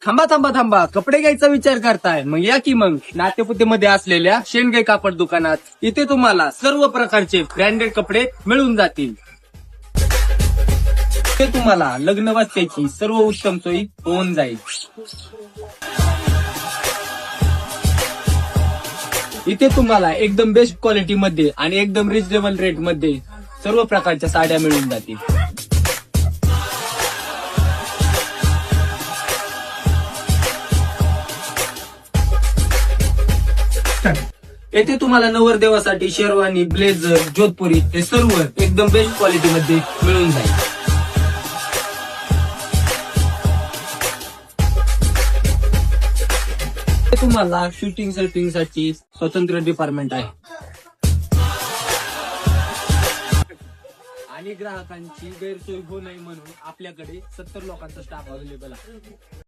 थांबा थांबा थांबा, कपडे घ्यायचा विचार करताय? मग या की मग नातेपुतेमध्ये असलेल्या शेंडगे कापड दुकानात. इथे तुम्हाला सर्व प्रकारचे ब्रँडेड कपडे मिळून जातील. इथे तुम्हाला लग्न वाजत्याची सर्व उत्तम सोयी होऊन जाईल. इथे तुम्हाला एकदम बेस्ट क्वालिटी मध्ये आणि एकदम रिजनेबल रेट मध्ये सर्व प्रकारच्या साड्या मिळून जातील. येथे तुम्हाला नवरदेवासाठी शेरवानी, ब्लेझर, जोधपुरी हे सर्व एकदम बेस्ट क्वालिटी मध्ये मिळून जाईल. इथे तुम्हाला शूटिंग सेटिंग साठी स्वतंत्र डिपार्टमेंट आहे आणि ग्राहकांची गैरसोय होऊ नये म्हणून आपल्याकडे 70 लोकांचा स्टाफ अवेलेबल आहे.